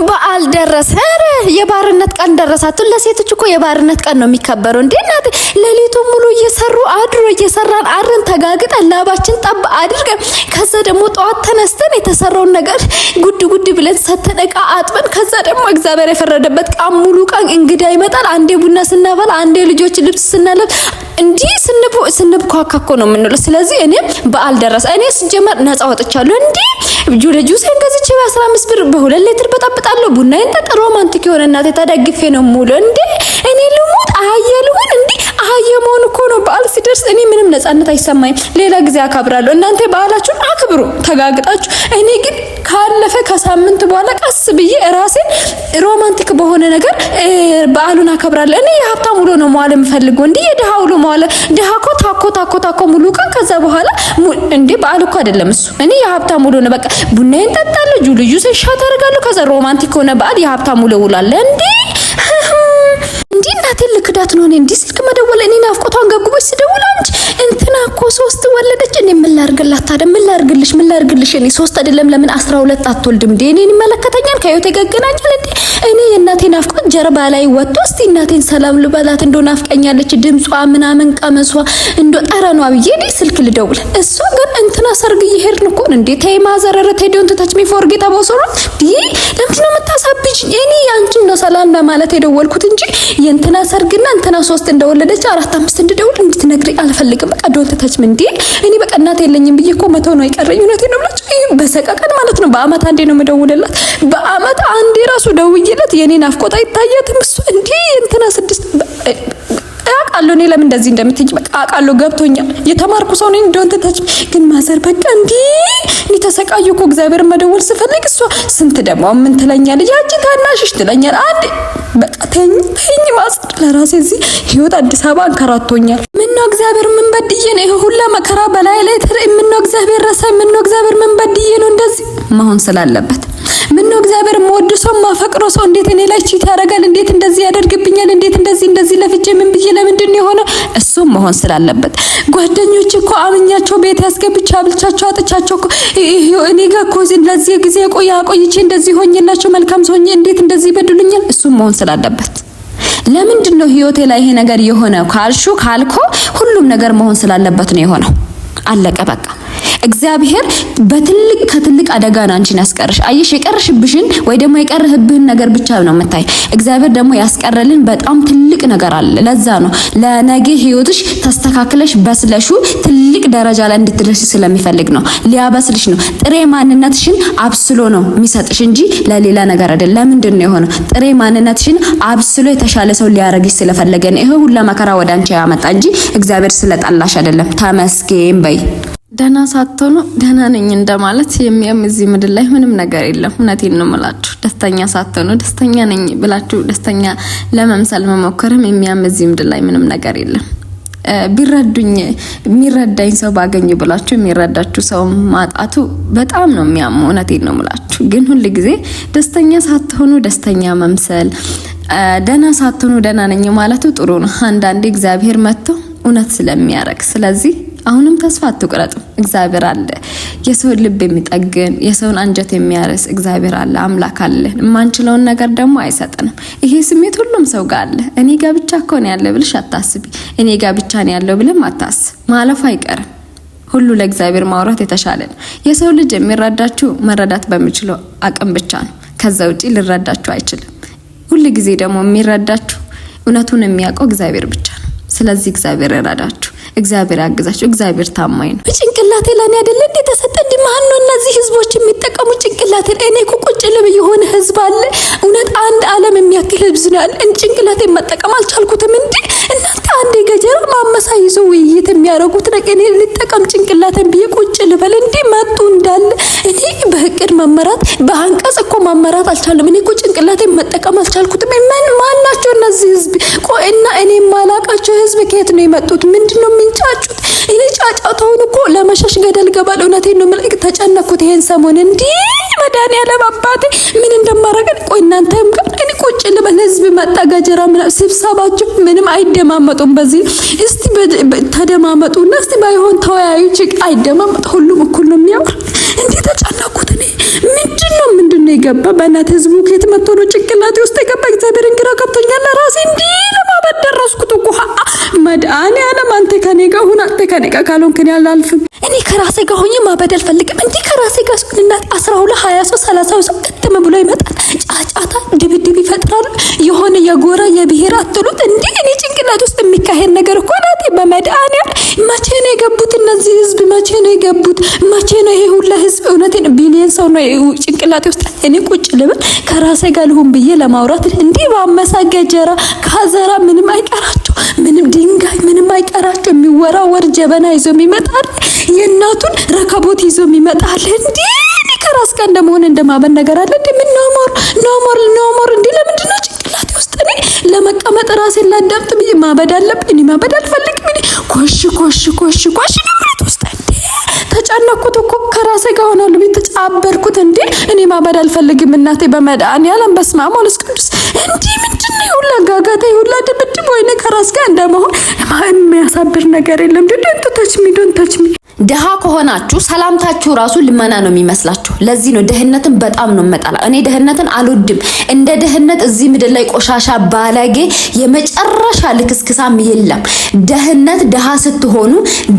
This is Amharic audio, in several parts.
በዓል ደረሰ። የባርነት ቀን ደረሳቱ። ለሴቶች እኮ የባርነት ቀን ነው የሚከበረው እንዴ እናቴ። ሌሊቱን ሙሉ እየሰሩ አድሮ እየሰራን አድረን ተጋግጠን ላባችን ጠብ አድርገን ከዛ ደግሞ ጠዋት ተነስተን የተሰራውን ነገር ጉድ ጉድ ብለን ሰተን ዕቃ አጥበን ከዛ ደግሞ እግዚአብሔር የፈረደበት ቀን ሙሉ ቀን እንግዳ ይመጣል። አንዴ ቡና ስናፈላ፣ አንዴ ልጆች ልብስ ስናለብስ እንዲህ ስንብኳካኮ ነው የምንለው። ስለዚህ እኔ በዓል ደረሰ። እኔ ስጀመር ነፃ ወጥቻለሁ እንዴ ጁስ ገዝቼ በ15 ብር በ2 ሊትር በጣብጣለሁ። ቡናዬን ጠጣ። ሮማንቲክ የሆነ እናቴ ተደግፌ ነው ሙሉ እንዴ እኔ ልሙት አየልሁን እንዴ አየመውን እኮ ነው። በዓል ሲደርስ እኔ ምንም ነፃነት አይሰማኝም። ሌላ ጊዜ አከብራለሁ። እናንተ በዓላችሁን አክብሩ ተጋግጣችሁ። እኔ ግን ካለፈ ከሳምንት በኋላ ቀስ ብዬ ራሴን ሮማንቲክ በሆነ ነገር በዓሉን አከብራለሁ። እኔ የሀብታም ውሎ ነው መዋል የምፈልገው እንዴ የድሃ ውሎ መዋል። ድሃ እኮ ታኮ ሙሉ ቀን ከዛ በኋላ እንዴ በዓል እኮ አይደለም እሱ። እኔ የሀብታም ውሎ ነው በቃ ቡናዬን ጠጣለሁ፣ ጁስ ሻት አደርጋለሁ። ከዛ ሮማንቲክ ሆነ በዓል የሀብታም ውሎ ውላለ እንዴ እናቴ ልክዳት ነው። እንዴ ስልክ መደወል እኔ ናፍቆቷን ገብግቦች ስደውል አንቺ እንትና እኮ 3 ወለደች። እኔ ምን ላርግላት ታዲያ? ምን ላርግልሽ? እኔ 3 አይደለም ለምን 12 አትወልድም እንዴ? እኔን ይመለከተኛል? ከህይወት ይገገናኛል እንዴ? እኔ የእናቴ ናፍቆት ጀርባ ላይ ወጥቶ እስቲ እናቴን ሰላም ልበላት እንዶ ናፍቀኛለች፣ ድምጿ ምናምን ቀመሷ እንዶ ጠረኗ ብዬ እኔ ስልክ ልደውል። እሷ ግን እንትና ሰርግ እየሄድን እኮ እንዴ ተይ ማዘረረ ተይ ዶንት ታች ሚ ፎርጌት አቦሶሮ ዲ ለምን ነው የምታሳብጅ? እኔ ያንቺን ነው ሰላም ለማለት የደወልኩት እንጂ የእንትና ሰርግና እንትና 3 እንደወለደች 4 5 እንድደውል እንድትነግሪ አልፈልግም። በቃ ዶንት ታች ምን ዲ እኔ በቃ እናቴ የለኝም ብዬ እኮ መተው ነው የቀረኝ። እውነቴን ነው ብላችሁ በሰቀቀን ማለት ነው። በአመት አንዴ ነው የምደውልላት። በአመት አንዴ ራሱ ደውዬላት የኔ ናፍቆት አይታያትም። እሱ እንዴ እንትና 6 አውቃለሁ እኔ ለምን እንደዚህ እንደምትይ በቃ አውቃለሁ፣ ገብቶኛል። የተማርኩ ሰው ነኝ። ዶንት ታች ግን ማዘር በቃ እንዴ እኔ ተሰቃየሁ እኮ እግዚአብሔር መደወል ስፈልግ እሷ ስንት ደግሞ ምን ትለኛለች? ያቺ ታናሽሽ ትለኛል። አንዴ በቃ ተኝ ማዘር ለራሴ እዚህ ህይወት አዲስ አበባ አንከራቶኛል። ምነው እግዚአብሔር ምን በድዬ ነው ይሄ ሁላ መከራ በላይ ላይ ምነው እግዚአብሔር ረሳኝ? ምነው እግዚአብሔር ምን በድዬ ነው እንደዚህ መሆን ስላለበት? ምነው እግዚአብሔር የምወድ ሰው ማፈቅሮ ሰው እንዴት እኔ ላይ ቺት ያደርጋል? እንዴት እንደዚህ ያደርግብኛል? እንዴት እንደዚህ ለፍቼ ምን ብዬ ለምንድን ነው የሆነ? እሱም መሆን ስላለበት ጓደኞች እኮ አምኛቸው ቤት ያስገብቻ አብልቻቸው አጥቻቸው እኮ እኔ ጋር እኮ ለዚህ ጊዜ ቆይቼ እንደዚህ ሆኜላቸው መልካም ሰው ሆኜ እንዴት እንደዚህ ይበድሉኛል? እሱም መሆን ስላለበት ለምንድን ነው ህይወቴ ላይ ይሄ ነገር የሆነው ካልኮ ሁሉም ነገር መሆን ስላለበት ነው የሆነው። አለቀ በቃ። እግዚአብሔር ከትልቅ አደጋ ነው አንቺን ያስቀርሽ። አየሽ የቀርሽብሽን ወይ ደግሞ የቀርህብህን ነገር ብቻ ነው የምታይ። እግዚአብሔር ደግሞ ያስቀረልን በጣም ትልቅ ነገር አለ። ለዛ ነው ለነገ ህይወትሽ ተስተካክለሽ በስለሹ ትልቅ ደረጃ ላይ እንድትደርሺ ስለሚፈልግ ነው። ሊያበስልሽ ነው። ጥሬ ማንነትሽን አብስሎ ነው የሚሰጥሽ እንጂ ለሌላ ነገር አይደለም። ለምንድን ነው የሆነው? ጥሬ ማንነትሽን አብስሎ የተሻለ ሰው ሊያረግሽ ስለፈለገ ነው ይሄ ሁሉ መከራ ወደ አንቺ ያመጣ እንጂ እግዚአብሔር ስለጣላሽ አይደለም። ተመስገን በይ። ደህና ሳትሆኑ ደህና ነኝ እንደማለት የሚያም እዚህ ምድር ላይ ምንም ነገር የለም። እውነቴን ነው የምላችሁ። ደስተኛ ሳትሆኑ ደስተኛ ነኝ ብላችሁ ደስተኛ ለመምሰል መሞከርም የሚያም እዚህ ምድር ላይ ምንም ነገር የለም። የሚረዳኝ ሰው ባገኝ ብላችሁ የሚረዳችሁ ሰው ማጣቱ በጣም ነው የሚያመው። እውነቴን ነው የምላችሁ። ግን ሁሉ ጊዜ ደስተኛ ሳትሆኑ ደስተኛ መምሰል፣ ደህና ሳትሆኑ ደህና ነኝ ማለቱ ጥሩ ነው። አንዳንዴ እግዚአብሔር መጥቶ እውነት ስለሚያረግ ስለዚህ አሁንም ተስፋ አትቁረጡ። እግዚአብሔር አለ። የሰውን ልብ የሚጠግን የሰውን አንጀት የሚያርስ እግዚአብሔር አለ፣ አምላክ አለ። የማንችለውን ነገር ደግሞ አይሰጠንም። ይሄ ስሜት ሁሉም ሰው ጋር አለ። እኔ ጋር ብቻ እኮ ነው ያለው ብለሽ አታስቢ። እኔ ጋር ብቻ ነው ያለው ብለም አታስብ። ማለፉ አይቀርም። ሁሉ ለእግዚአብሔር ማውራት የተሻለ ነው። የሰው ልጅ የሚረዳችሁ መረዳት በሚችለው አቅም ብቻ ነው። ከዛ ውጪ ሊረዳችሁ አይችልም። ሁሉ ጊዜ ደግሞ የሚረዳችሁ እውነቱን የሚያውቀው እግዚአብሔር ብቻ ነው። ስለዚህ እግዚአብሔር ይረዳችሁ፣ እግዚአብሔር ያግዛችሁ። እግዚአብሔር ታማኝ ነው። ጭንቅላቴ ለኔ አይደለ እንዴ ተሰጠኝ? ማን ነው እነዚህ ህዝቦች የሚጠቀሙ ጭንቅላቴ? እኔ እኮ ቁጭ ልብ የሆነ ህዝብ አለ። እውነት አንድ ዓለም የሚያክል ህዝብ ነው ያለ። ጭንቅላቴ መጠቀም አልቻልኩትም እንዴ እናንተ። አንዴ ገጀራ ማመሳ ይዞ ውይይት የሚያደርጉት ነገር እኔ ልጠቀም ጭንቅላቴን ብዬ ቁጭ ልበል እንዴ? መጡ እንዳለ እኔ በእቅድ መመራት በአንቀጽ እኮ መመራት አልቻለም። እኔ እኮ ጭንቅላቴን መጠቀም አልቻልኩትም። ማን ናቸው እነዚህ ህዝብ? ቆይና እኔ ማላቃቸው ህዝብ ከየት ነው የመጡት? ምንድነው የሚንጫጩት? እኔ ጫጫታውን እኮ ለመሸሽ ገደል ገባል። እውነቴን ነው መልክ ተጨነኩት ይሄን ሰሞን እንዴ መድኃኒዓለም አባቴ ምን እንደማረግ። ቆይ እናንተም ጋር እኔ ቁጭ ልበል ህዝብ መጣ ገጀራ ስብሰባችሁ ምንም አይደማመጡም። በዚህ እስቲ ተደማመጡና እስቲ ባይሆን ተወያዩ። አይደማመጡ ሁሉም እኩል ነው የሚያወራ። እንዴ ተጨነኩት እኔ ምንድነው ነው የገባ? በእናት ህዝቡ ከየት መጥቶ ነው ጭንቅላቴ ውስጥ የገባ? እግዚአብሔርን ግራ ገብቶኛል። ራሴ እንዲህ ለማበድ ደረስኩት እኮ። መድኃኒዓለም አንተ ከኔ ጋር ሁን። አንተ ከኔ ጋር ካልሆንክ እኔ አላልፍም። እኔ ከራሴ ጋር ሆኜ ማበድ አልፈልግም። እንዲህ ከራሴ ጋር እናት 12 23 30 ሰው ከተመ ብሎ ይመጣል። ጫጫታ ድብድብ ይፈጥራሉ። የሆነ የጎራ የብሔር አትሉት እንዴ? እኔ ጭንቅላት ውስጥ የሚካሄድ ነገር እኮ ናት። በመድኃኒዓለም መቼ ነው የገቡት እነዚህ ህዝብ? መቼ ነው የገቡት? መቼ ነው ይሄ ሁላ ህዝብ? እውነቴን ቢሊየን ሰው ነው ጭንቅላት ውስጥ። እኔ ቁጭ ልብል ከራሴ ጋር ልሁን ብዬ ለማውራት እንዲህ ባመሳገጀራ ካዘራ ምንም አይቀራቸው፣ ምንም ድንጋይ ምንም አይቀራቸው። የሚወራወር ጀበና ይዞ የሚመጣል፣ የእናቱን ረከቦት ይዞ የሚመጣል። እንዴ እኔ ከራስ ጋር እንደመሆን እንደማበን ነገር አለ እንዴ? ምን ኖሞር እንዴ? ለምንድን ነው ጭንቅላቴ ውስጥ እኔ ለመቀመጥ ራሴን ላዳምጥ ብዬ ማበድ አለብኝ? እኔ ማበድ አልፈልግም። እኔ ኮሽ ነው ማለት ውስጥ እንዴ ተጨነኩት እኮ ከራሴ ጋር ሆናለሁ ቤት ተጫበርኩት። እንዴ እኔ ማበድ አልፈልግም። እናቴ በመድኃኒዓለም በስመ አብ ወወልድ ቅዱስ። እንዴ ምንድነው ሁላ ጋጋታ ሁላ ድብድብ? ወይኔ ከራስ ጋር እንደመሆን የሚያሳብር ነገር የለም። ዶንት ታች ሚ ደሃ ከሆናችሁ ሰላምታችሁ ራሱ ልመና ነው የሚመስላችሁ። ለዚህ ነው ድህነትን በጣም ነው መጣላ። እኔ ድህነትን አልወድም። እንደ ድህነት እዚህ ምድር ላይ ቆሻሻ ባለጌ የመጨረሻ ልክስክሳም የለም። ድህነት ደሃ ስትሆኑ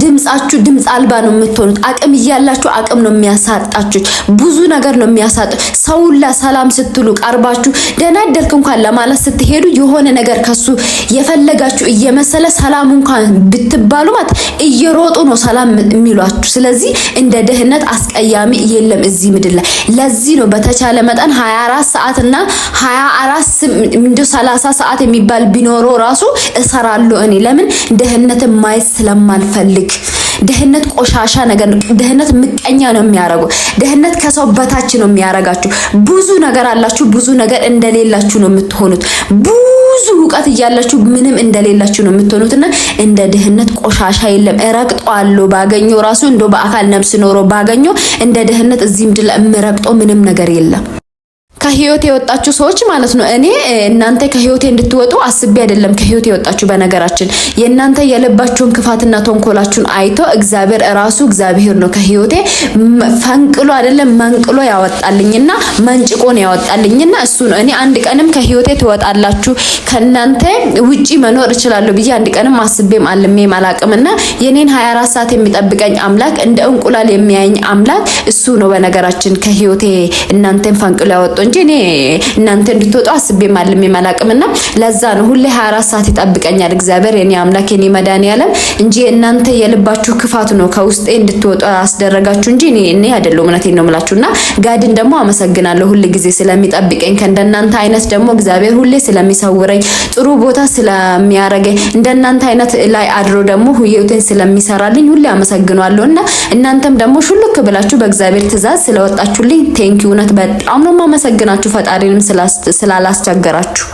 ድምጻችሁ ድምጽ አልባ ነው የምትሆኑት። አቅም እያላችሁ አቅም ነው የሚያሳጣችሁ። ብዙ ነገር ነው የሚያሳጡ። ሰውላ ሰላም ስትሉ ቀርባችሁ ደህና አደርክ እንኳን ለማለት ስትሄዱ የሆነ ነገር ከሱ የፈለጋችሁ እየመሰለ ሰላም እንኳን ብትባሉ ማለት እየሮጡ ነው ሰላም የሚሏችሁ። ስለዚህ እንደ ድህነት አስቀያሚ የለም እዚህ ምድር ላይ። ለዚህ ነው በተቻለ መጠን 24 ሰዓት እና 30 ሰዓት የሚባል ቢኖረው ራሱ እሰራለሁ እኔ። ለምን ድህነትን ማየት ስለማልፈልግ። ድህነት ቆሻሻ ነገር ነው። ድህነት ምቀኛ ነው የሚያረጋው። ድህነት ከሰው በታች ነው የሚያረጋችሁ። ብዙ ነገር አላችሁ፣ ብዙ ነገር እንደሌላችሁ ነው የምትሆኑት። ብዙ ዕውቀት እያላችሁ ምንም እንደሌላችሁ ነው የምትሆኑትና እንደ ድህነት ቆሻሻ የለም። እረግጠዋለሁ ባገኘው ራሱ እንደው በአካል ነፍስ ኖሮ ባገኘው እንደ ድህነት እዚህ ምድር ላይ የምረግጠው ምንም ነገር የለም። ከህይወት የወጣችሁ ሰዎች ማለት ነው። እኔ እናንተ ከህይወቴ እንድትወጡ አስቤ አይደለም ከህይወት የወጣችሁ። በነገራችን የእናንተ የልባችሁን ክፋትና ተንኮላችሁን አይቶ እግዚአብሔር ራሱ እግዚአብሔር ነው ከህይወቴ ፈንቅሎ አይደለም መንቅሎ ያወጣልኝና መንጭቆ ነው ያወጣልኝና እሱ ነው። እኔ አንድ ቀንም ከህይወቴ ትወጣላችሁ ከናንተ ውጪ መኖር እችላለሁ ብዬ አንድ ቀንም አስቤም አልሜም አላቅምና የኔን 24 ሰዓት የሚጠብቀኝ አምላክ እንደ እንቁላል የሚያየኝ አምላክ እሱ ነው። በነገራችን ከህይወቴ እናንተን ፈንቅሎ ያወጣ እንጂ እኔ እናንተ እንድትወጡ አስቤም አልሜም አላቅምና ለዛ ነው ሁሌ 24 ሰዓት ይጠብቀኛል እግዚአብሔር የኔ አምላክ የኔ መድኃኒዓለም እንጂ እናንተ የልባችሁ ክፋት ነው ከውስጤ እንድትወጡ አስደረጋችሁ እንጂ እኔ አይደለም። እውነቴን ነው የምላችሁና ጋድን ደግሞ አመሰግናለሁ ሁሉ ጊዜ ስለሚጠብቀኝ። ከእንደናንተ አይነት ደግሞ እግዚአብሔር ሁሌ ስለሚሰውረኝ ጥሩ ቦታ ስለሚያረገኝ እንደናንተ አይነት ላይ አድሮ ደግሞ ህይወቴን ስለሚሰራልኝ ሁሌ አመሰግናለሁና እናንተም ደግሞ ሹልክ ብላችሁ በእግዚአብሔር ትእዛዝ ስለወጣችሁልኝ ቴንኪው። እውነት በጣም ነው ማመሰግናችሁ ፈጣሪንም ስላላስቸገራችሁ።